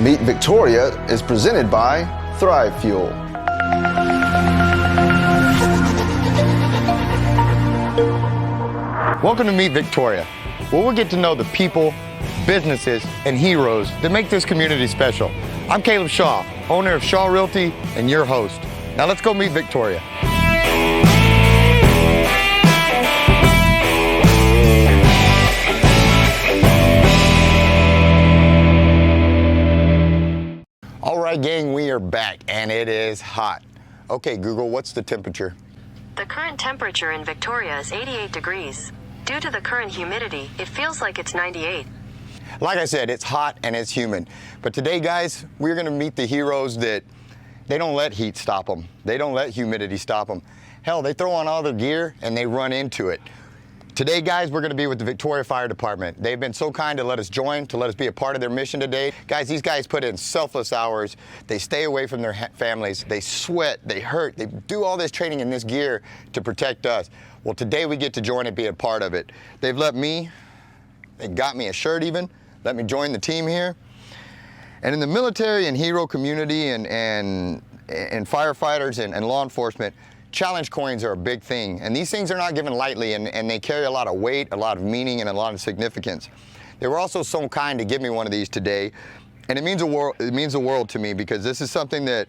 Meet Victoria is presented by Thrive Fuel. Welcome to Meet Victoria, where we'll get to know the people, businesses, and heroes that make this community special. I'm Caleb Shaw, owner of Shaw Realty and your host. Now let's go meet Victoria. All right, gang, we are back and it is hot. Okay, Google, what's the temperature? The current temperature in Victoria is 88 degrees. Due to the current humidity, it feels like it's 98. Like I said, it's hot and it's humid. But today, guys, we're gonna meet the heroes that they don't let heat stop them. They don't let humidity stop them. Hell, they throw on all their gear and they run into it. Today, guys, we're gonna be with the Victoria Fire Department. They've been so kind to let us join, to let us be a part of their mission today. Guys, these guys put in selfless hours. They stay away from their families. They sweat, they hurt, they do all this training in this gear to protect us. Well, today we get to join and be a part of it. They've let me, they got me a shirt even, let me join the team here. And in the military and hero community and firefighters and law enforcement, challenge coins are a big thing, and these things are not given lightly, and they carry a lot of weight, a lot of meaning, and a lot of significance. They were also so kind to give me one of these today, and it means the world to me, because this is something that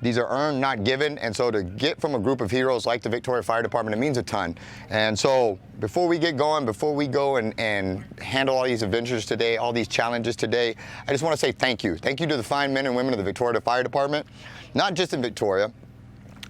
these are earned, not given, and so to get from a group of heroes like the Victoria Fire Department, it means a ton. And so before we get going, before we go and handle all these adventures today, all these challenges today, I just want to say thank you. Thank you to the fine men and women of the Victoria Fire Department, not just in Victoria,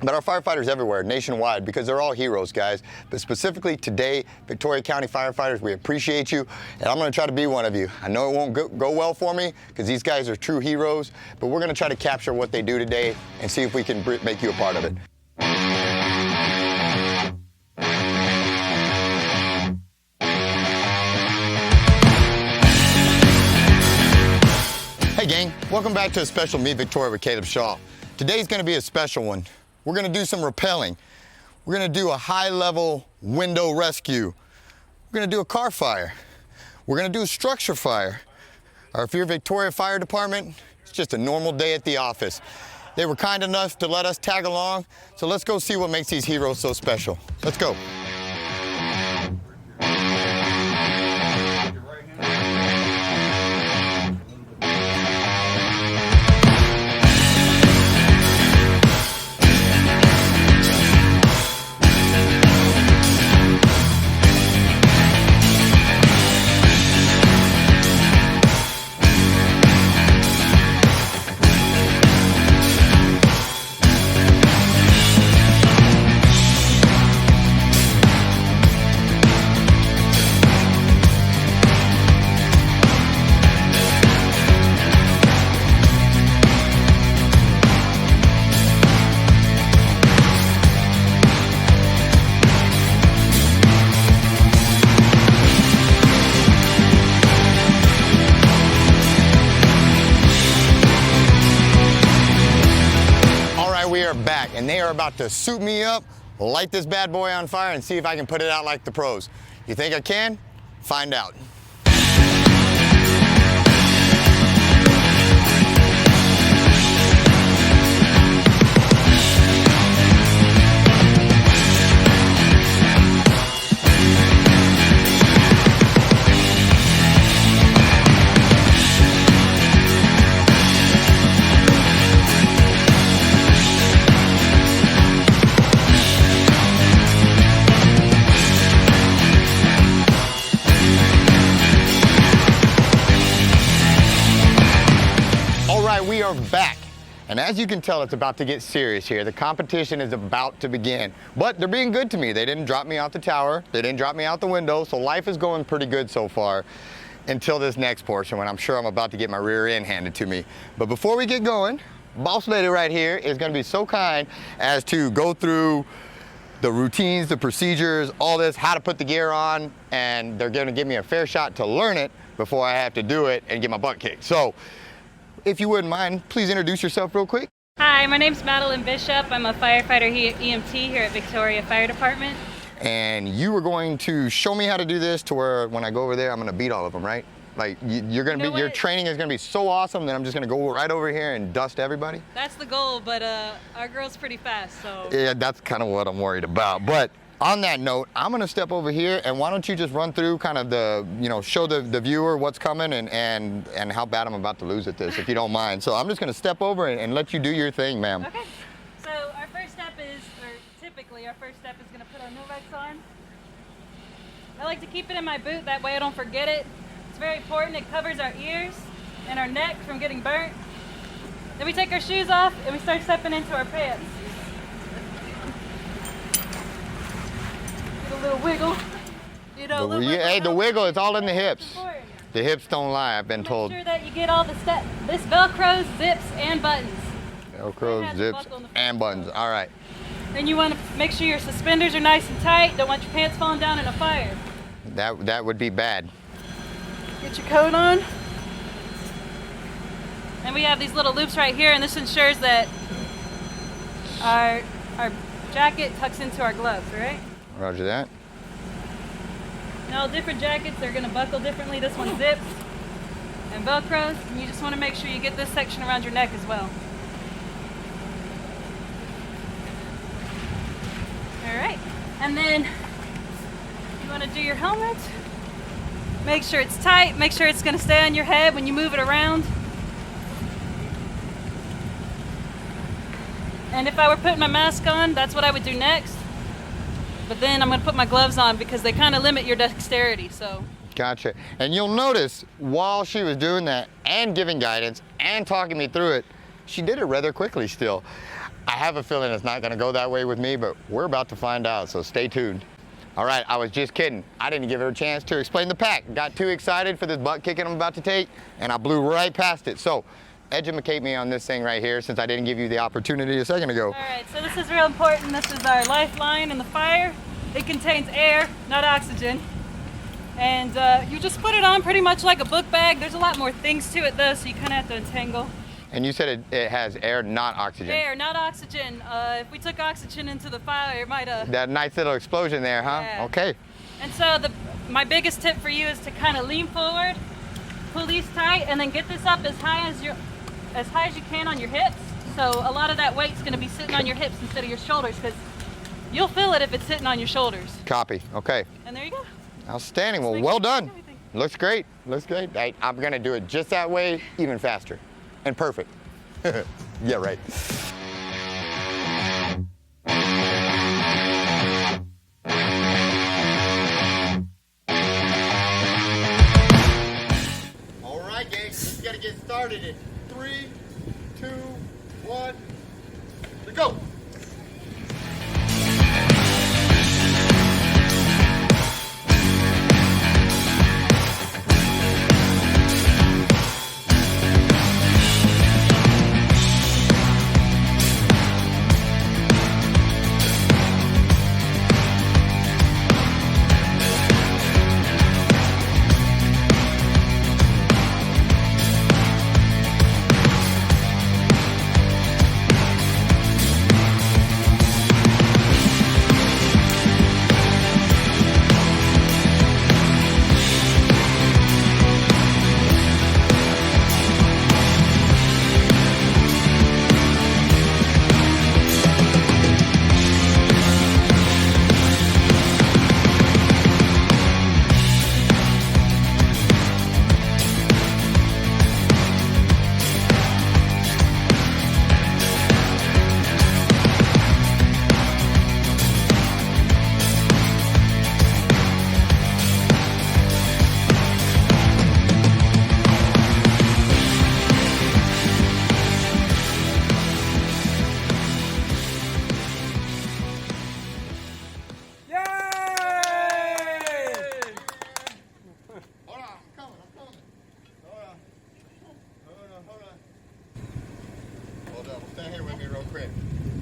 but our firefighters everywhere, nationwide, because they're all heroes, guys. But specifically today, Victoria County firefighters, we appreciate you, and I'm gonna try to be one of you. I know it won't go well for me, because these guys are true heroes, but we're gonna try to capture what they do today and see if we can make you a part of it. Hey gang, welcome back to a special Meet Victoria with Caleb Shaw. Today's gonna be a special one. We're gonna do some rappelling. We're gonna do a high-level window rescue. We're gonna do a car fire. We're gonna do a structure fire. Or if you're Victoria Fire Department, it's just a normal day at the office. They were kind enough to let us tag along, so let's go see what makes these heroes so special. Let's go. We are back, and they are about to suit me up, light this bad boy on fire, and see if I can put it out like the pros. You think I can? Find out. We are back, and as you can tell, it's about to get serious here. The competition is about to begin, but they're being good to me. They didn't drop me out the tower, they didn't drop me out the window, so life is going pretty good so far until this next portion, when I'm sure I'm about to get my rear end handed to me. But before we get going, boss lady right here is going to be so kind as to go through the routines, the procedures, all this, how to put the gear on, and they're going to give me a fair shot to learn it before I have to do it and get my butt kicked. So if you wouldn't mind, please introduce yourself real quick. Hi, my name's Madeline Bishop. I'm a firefighter EMT here at Victoria Fire Department. And you were going to show me how to do this to where when I go over there, I'm going to beat all of them, right? Like you're gonna You know be, your what? training is gonna be so awesome that I'm just gonna go right over here and dust everybody. That's the goal, but our girl's pretty fast, so. Yeah, that's kind of what I'm worried about. But on that note, I'm gonna step over here, and why don't you just run through kind of the, show the viewer what's coming and how bad I'm about to lose at this, if you don't mind. So I'm just gonna step over and let you do your thing, ma'am. Okay. So our first step is, or typically our first step is gonna put our Novex on. I like to keep it in my boot, that way I don't forget it. It's very important. It covers our ears and our neck from getting burnt. Then we take our shoes off and we start stepping into our pants. Get a little wiggle. Hey, the wiggle is all in the hips. The hips don't lie, I've been told. Make sure that you get all the this Velcro, zips, and buttons. Velcro, zips, and buttons. All right. Then you want to make sure your suspenders are nice and tight. Don't want your pants falling down in a fire. That would be bad. Get your coat on. And we have these little loops right here, and this ensures that our jacket tucks into our gloves, right? Roger that. Now, all different jackets are going to buckle differently. This one zips and Velcros, and you just want to make sure you get this section around your neck as well. All right, and then you want to do your helmet. Make sure it's tight. Make sure it's going to stay on your head when you move it around. And if I were putting my mask on, that's what I would do next. But then I'm going to put my gloves on because they kind of limit your dexterity, so. Gotcha. And you'll notice while she was doing that and giving guidance and talking me through it, she did it rather quickly still. I have a feeling it's not going to go that way with me, but we're about to find out, so stay tuned. All right, I was just kidding. I didn't give her a chance to explain the pack. Got too excited for this butt kicking I'm about to take, and I blew right past it. So, educate me on this thing right here, since I didn't give you the opportunity a second ago. All right, so this is real important. This is our lifeline in the fire. It contains air, not oxygen. And you just put it on pretty much like a book bag. There's a lot more things to it though, so you kind of have to untangle. And you said it has air, not oxygen. Air, not oxygen. If we took oxygen into the fire, it might That nice little explosion there, huh? Yeah. Okay. And so my biggest tip for you is to kind of lean forward, pull these tight, and then get this up as high as you can on your hips. So a lot of that weight's going to be sitting on your hips instead of your shoulders, because you'll feel it if it's sitting on your shoulders. Copy. Okay. And there you go. Outstanding. Well, well done. Looks great. Looks great. I'm going to do it just that way, even faster. And perfect. Yeah, right. All right, gang. We got to get started in 3, 2, 1, go.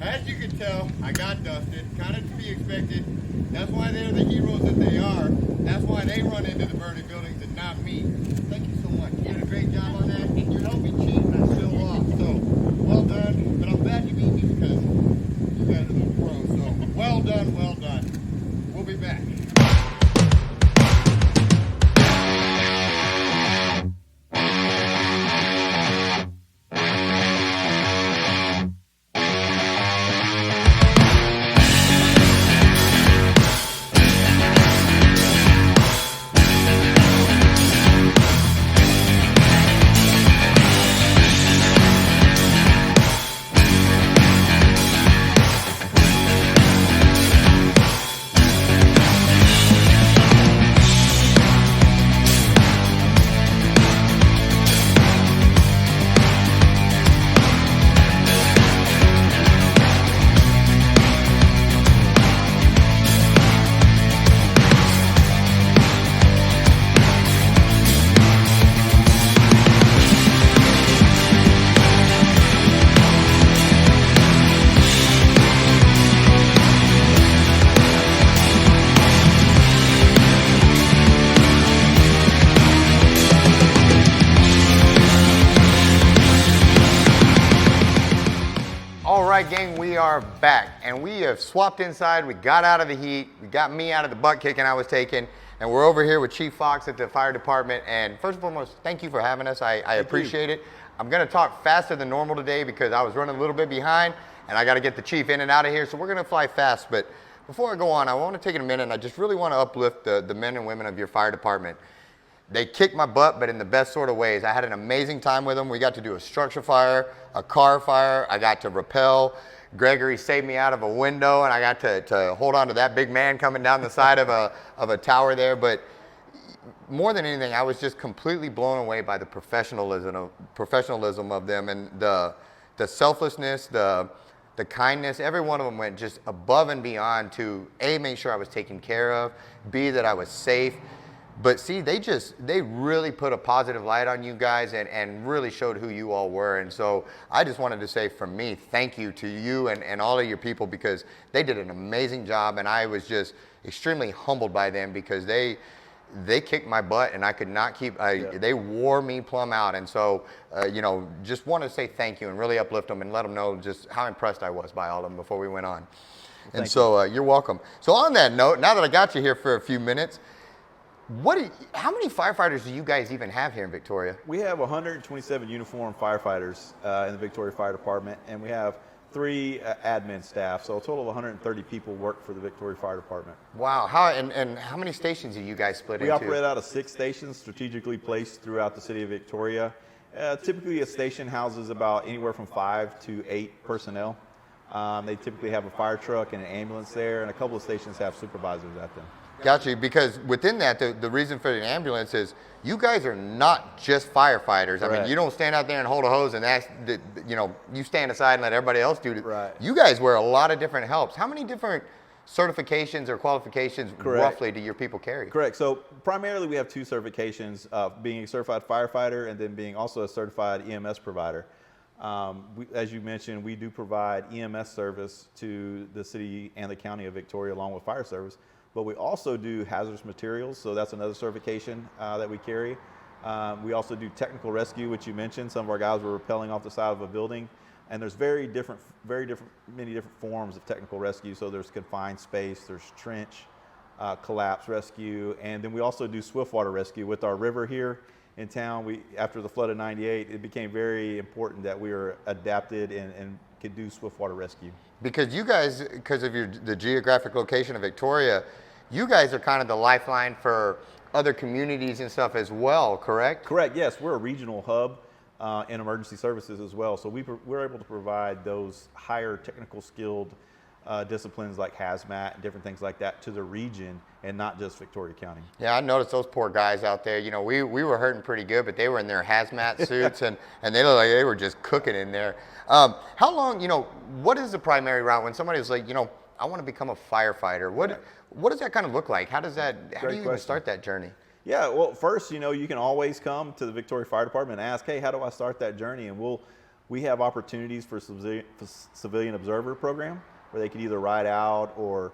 As you can tell, I got dusted, kind of to be expected. That's why they're the heroes that they are. That's why they run into the burning buildings and not me. Thank you so much. You did a great job on that. You helped me cheat and I still lost. So, well done. But I'm glad you beat me because you guys are the pros. So, well done, well done. We'll be back. right, gang, we are back, and we have swapped inside. We got out of the heat. We got me out of the butt kicking I was taking, and we're over here with Chief Fox at the fire department. And first and foremost, thank you for having us. I appreciate it. I'm going to talk faster than normal today because I was running a little bit behind, and I got to get the chief in and out of here, so we're going to fly fast. But before I go on, I want to take a minute, and I just really want to uplift the men and women of your fire department. They kicked my butt, but in the best sort of ways. I had an amazing time with them. We got to do a structure fire, a car fire. I got to rappel. Gregory saved me out of a window, and I got to hold on to that big man coming down the side of a tower there. But more than anything, I was just completely blown away by the professionalism of them, and the selflessness, the kindness. Every one of them went just above and beyond to A, make sure I was taken care of, B, that I was safe. But see, they really put a positive light on you guys and really showed who you all were. And so I just wanted to say from me, thank you to you and all of your people, because they did an amazing job, and I was just extremely humbled by them because they kicked my butt, and I could not keep, they wore me plumb out. And so, just want to say thank you and really uplift them and let them know just how impressed I was by all of them before we went on. Well, and so you're welcome. So on that note, now that I got you here for a few minutes, how many firefighters do you guys even have here in Victoria? We have 127 uniformed firefighters in the Victoria Fire Department, and we have 3 admin staff. So a total of 130 people work for the Victoria Fire Department. Wow. And how many stations do you guys split into? We operate out of 6 stations strategically placed throughout the city of Victoria. Typically a station houses about anywhere from 5 to 8 personnel. They typically have a fire truck and an ambulance there, and a couple of stations have supervisors at them. Got you, because within that, the reason for the ambulance is you guys are not just firefighters. Correct. I mean, you don't stand out there and hold a hose and ask, you stand aside and let everybody else do it. Right. You guys wear a lot of different helps. How many different certifications or qualifications roughly do your people carry? Correct. So primarily we have 2 certifications, being a certified firefighter and then being also a certified EMS provider. As you mentioned, we do provide EMS service to the city and the county of Victoria along with fire service. But we also do hazardous materials, so that's another certification that we carry. We also do technical rescue, which you mentioned. Some of our guys were rappelling off the side of a building, and there's many different forms of technical rescue. So there's confined space, there's trench, collapse rescue, and then we also do swiftwater rescue with our river here in town. After the flood of '98, it became very important that we were adapted and could do swiftwater rescue. Because you guys, because of the geographic location of Victoria, you guys are kind of the lifeline for other communities and stuff as well, correct? Correct, yes. We're a regional hub in emergency services as well. So we're able to provide those higher technical skilled disciplines like hazmat and different things like that to the region and not just Victoria County. Yeah, I noticed those poor guys out there. We were hurting pretty good, but they were in their hazmat suits and they looked like they were just cooking in there. How long, what is the primary route when somebody's like, I want to become a firefighter? What does that kind of look like? How do you even start that journey? Yeah, well, first, you can always come to the Victoria Fire Department and ask, hey, how do I start that journey? And we have opportunities for civilian observer program where they can either ride out or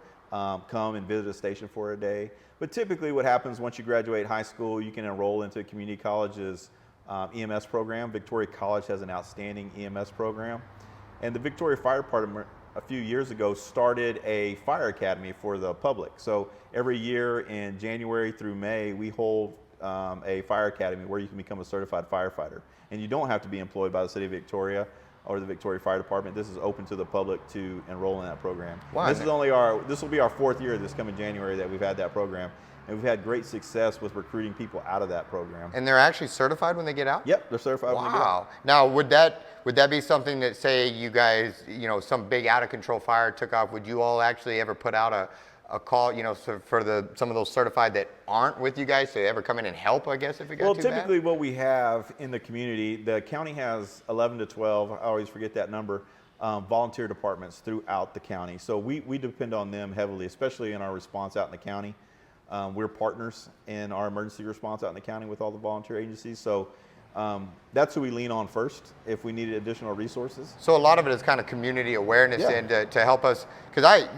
come and visit a station for a day. But typically what happens once you graduate high school, you can enroll into a community college's EMS program. Victoria College has an outstanding EMS program. And the Victoria Fire Department a few years ago started a fire academy for the public. So every year in January through May, we hold a fire academy where you can become a certified firefighter. And you don't have to be employed by the city of Victoria or the Victoria Fire Department. This is open to the public to enroll in that program. Wow. This will be our 4th year this coming January that we've had that program. And we've had great success with recruiting people out of that program. And they're actually certified when they get out? Yep, they're certified when they get out. Wow. Now, would that be something that, say you guys, some big out of control fire took off, would you all actually ever put out a call, for some of those certified that aren't with you guys to ever come in and help, I guess, if it got too bad? Well, typically what we have in the community, the county has 11 to 12, I always forget that number, volunteer departments throughout the county. So we depend on them heavily, especially in our response out in the county. We're partners in our emergency response out in the county with all the volunteer agencies. So that's who we lean on first if we needed additional resources. So a lot of it is kind of community awareness and to help us, because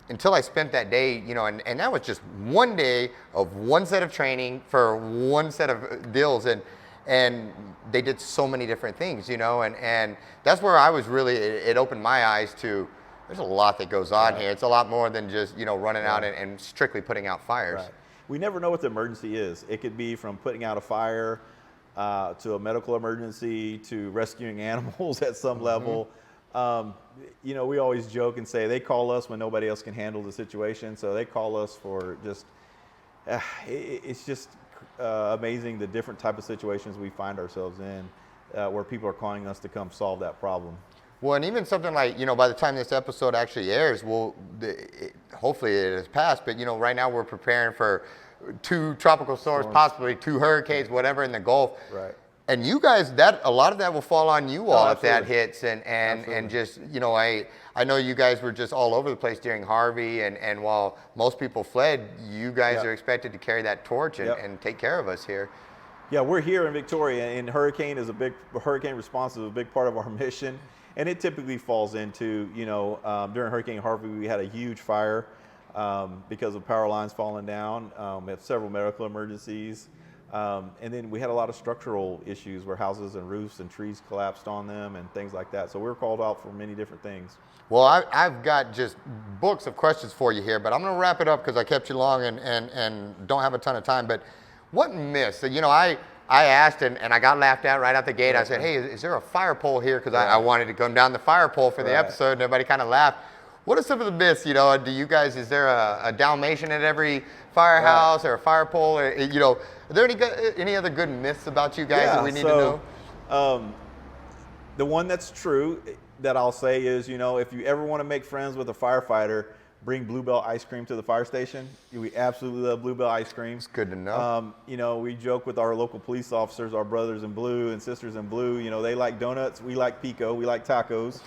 until I spent that day, and that was just one day of one set of training for one set of deals. And and they did so many different things, you know, and that's where I was really, it opened my eyes to, there's a lot that goes on here. It's a lot more than just, you know, running out and strictly putting out fires. Right. We never know what the emergency is. It could be from putting out a fire to a medical emergency to rescuing animals at some level. You know, we always joke and say they call us when nobody else can handle the situation. So they call us for just, it's just amazing the different type of situations we find ourselves in where people are calling us to come solve that problem. Well, and even something like, you know, by the time this episode actually airs, hopefully it has passed, but, you know, right now we're preparing for 2 tropical storms, possibly 2 hurricanes, whatever in the Gulf. Right. And you guys, a lot of that will fall on you all if that hits. Absolutely. And just, you know, I know you guys were just all over the place during Harvey, and while most people fled, you guys are expected to carry that torch and take care of us here. Yeah, we're here in Victoria, and hurricane response is a big part of our mission. And it typically falls into, you know, during Hurricane Harvey, we had a huge fire because of power lines falling down. We have several medical emergencies. And then we had a lot of structural issues where houses and roofs and trees collapsed on them and things like that. So we were called out for many different things. Well, I've got just books of questions for you here, but I'm going to wrap it up because I kept you long and don't have a ton of time. But what myths? You know, I asked and I got laughed at right out the gate. I said, hey, is there a fire pole here? Because I wanted to come down the fire pole for the episode, and everybody kind of laughed. What are some of the myths? You know, do you guys, is there a Dalmatian at every firehouse or a fire pole? Or, you know, are there any other good myths about you guys that we need to know? The one that's true that I'll say is, you know, if you ever want to make friends with a firefighter, bring Bluebell ice cream to the fire station. We absolutely love Bluebell ice cream. It's good to know. You know, we joke with our local police officers, our brothers in blue and sisters in blue. You know, they like donuts, we like pico, we like tacos.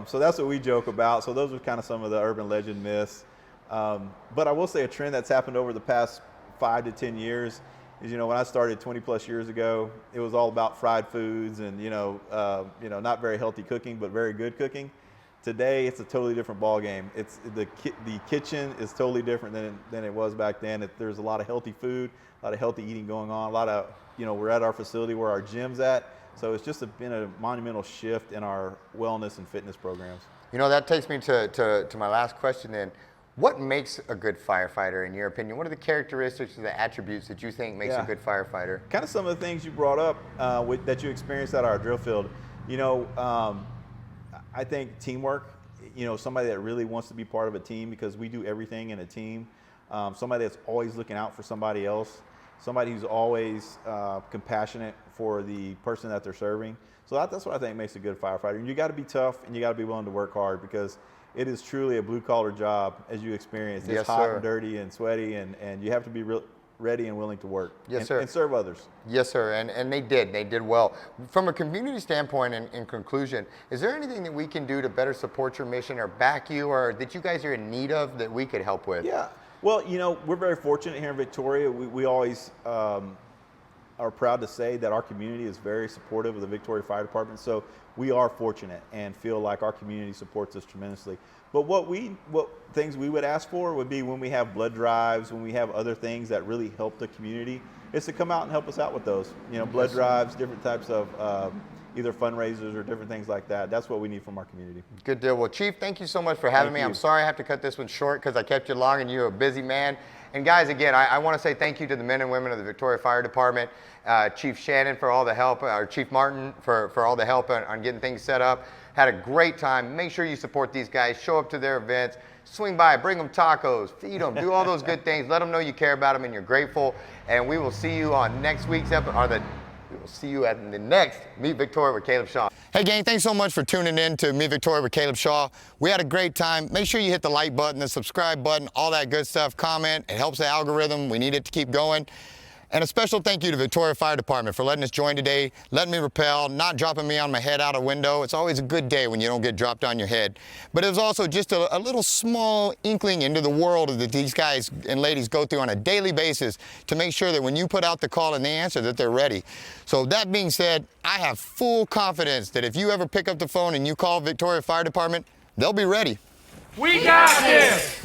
So that's what we joke about. So those are kind of some of the urban legend myths. But I will say a trend that's happened over the past 5 to 10 years is, you know, when I started 20 plus years ago, it was all about fried foods and, you know, not very healthy cooking, but very good cooking. Today, it's a totally different ball game. It's the kitchen is totally different than it was back then. There's a lot of healthy food, a lot of healthy eating going on. A lot of, you know, we're at our facility where our gym's at. So it's just been a monumental shift in our wellness and fitness programs. You know, that takes me to my last question then. What makes a good firefighter in your opinion? What are the characteristics or the attributes that you think makes a good firefighter? Kind of some of the things you brought up that you experienced at our drill field. You know, I think teamwork, you know, somebody that really wants to be part of a team because we do everything in a team. Somebody that's always looking out for somebody else. Somebody who's always compassionate for the person that they're serving. So that's what I think makes a good firefighter. And you got to be tough and you got to be willing to work hard because it is truly a blue collar job as you experience. It's hot and dirty and sweaty and you have to be ready and willing to work and serve others. Yes, sir, and they did well. From a community standpoint, in conclusion, is there anything that we can do to better support your mission or back you or that you guys are in need of that we could help with? Yeah, well, you know, we're very fortunate here in Victoria. We always are proud to say that our community is very supportive of the Victoria Fire Department, so we are fortunate and feel like our community supports us tremendously. But what things we would ask for would be when we have blood drives, when we have other things that really help the community, is to come out and help us out with those. You know, blood drives, different types of either fundraisers or different things like that. That's what we need from our community. Good deal. Well, Chief, thank you so much for having me. I'm sorry I have to cut this one short because I kept you long and you're a busy man. And guys, again, I want to say thank you to the men and women of the Victoria Fire Department, Chief Shannon for all the help, or Chief Martin for all the help on getting things set up. Had a great time. Make sure you support these guys. Show up to their events. Swing by, bring them tacos, feed them, do all those good things. Let them know you care about them and you're grateful. And we will see you on next week's episode, we will see you at the next Meet Victoria with Caleb Shaw. Hey gang, thanks so much for tuning in to Meet Victoria with Caleb Shaw. We had a great time. Make sure you hit the like button, the subscribe button, all that good stuff. Comment, it helps the algorithm. We need it to keep going. And a special thank you to Victoria Fire Department for letting us join today, letting me rappel, not dropping me on my head out a window. It's always a good day when you don't get dropped on your head. But it was also just a little small inkling into the world that these guys and ladies go through on a daily basis to make sure that when you put out the call and they answer, that they're ready. So that being said, I have full confidence that if you ever pick up the phone and you call Victoria Fire Department, they'll be ready. We got this!